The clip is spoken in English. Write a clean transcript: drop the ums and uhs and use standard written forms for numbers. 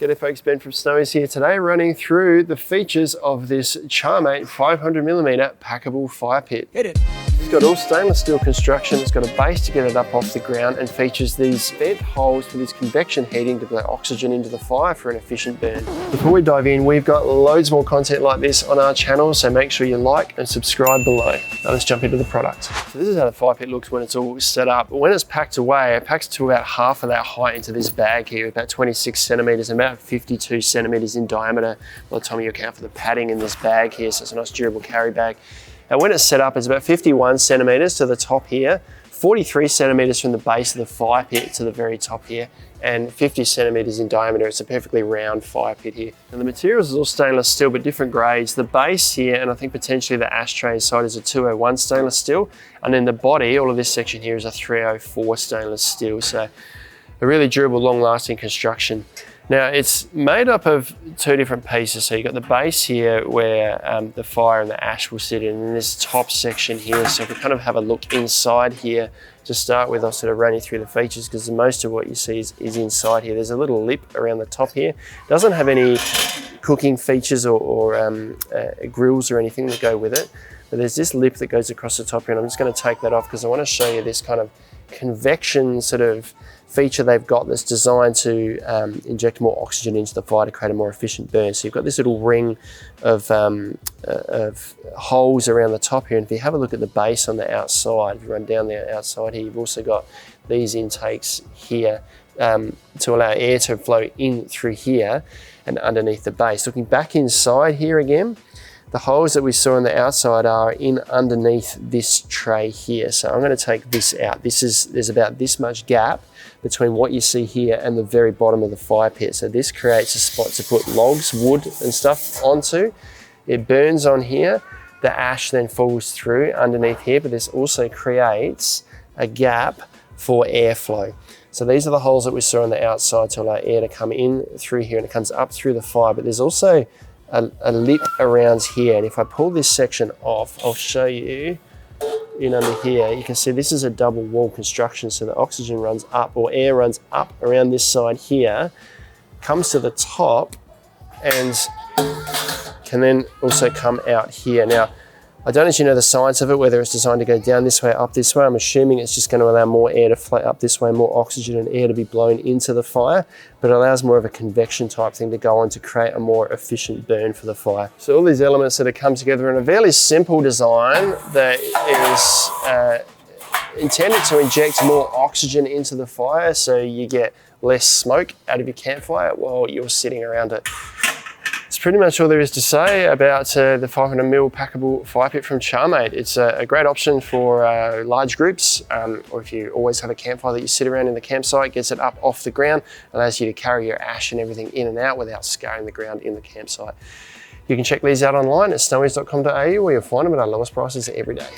G'day folks, Ben from Snowy's here today, running through the features of this Charmate 500mm packable fire pit. Hit it. It's got all stainless steel construction, it's got a base to get it up off the ground and features these vent holes for this convection heating to blow oxygen into the fire for an efficient burn. Before we dive in, we've got loads more content like this on our channel, so make sure you like and subscribe below. Now let's jump into the product. So this is how the fire pit looks when it's all set up. When it's packed away, it packs to about half of that height into this bag here, about 26 centimeters and about 52 centimeters in diameter by the time you account for the padding in this bag here, so it's a nice durable carry bag. And when it's set up, it's about 51 centimeters to the top here, 43 centimeters from the base of the fire pit to the very top here, and 50 centimeters in diameter. It's a perfectly round fire pit here. And the materials is all stainless steel, but different grades. The base here, and I think potentially the ashtray inside, is a 201 stainless steel. And then the body, all of this section here, is a 304 stainless steel. So a really durable, long-lasting construction. Now it's made up of two different pieces. So you've got the base here where the fire and the ash will sit in, and this top section here. So if we kind of have a look inside here to start with, I'll sort of run you through the features because most of what you see is inside here. There's a little lip around the top here. It doesn't have any cooking features or grills or anything that go with it. But there's this lip that goes across the top here, and I'm just going to take that off because I want to show you this kind of convection sort of feature they've got that's designed to inject more oxygen into the fire to create a more efficient burn. So you've got this little ring of holes around the top here, and if you have a look at the base on the outside, if you run down the outside here, you've also got these intakes here to allow air to flow in through here and underneath the base. Looking back inside here again, the holes that we saw on the outside are in underneath this tray here. So I'm going to take this out. There's about this much gap between what you see here and the very bottom of the fire pit. So this creates a spot to put logs, wood and stuff onto. It burns on here. The ash then falls through underneath here, but this also creates a gap for airflow. So these are the holes that we saw on the outside to allow air to come in through here, and it comes up through the fire, but there's also a lip around here, and if I pull this section off, I'll show you in under here. You can see this is a double wall construction, so the oxygen runs up, or air runs up around this side here, comes to the top, and can then also come out here. Now, I don't actually know the science of it, whether it's designed to go down this way, up this way. I'm assuming it's just going to allow more air to flow up this way, more oxygen and air to be blown into the fire, but it allows more of a convection type thing to go on to create a more efficient burn for the fire. So all these elements that have come together in a fairly simple design that is intended to inject more oxygen into the fire so you get less smoke out of your campfire while you're sitting around it. That's pretty much all there is to say about the 500mm packable fire pit from Charmate. It's a great option for large groups, or if you always have a campfire that you sit around in the campsite, gets it up off the ground, allows you to carry your ash and everything in and out without scarring the ground in the campsite. You can check these out online at snowies.com.au, where you'll find them at our lowest prices every day.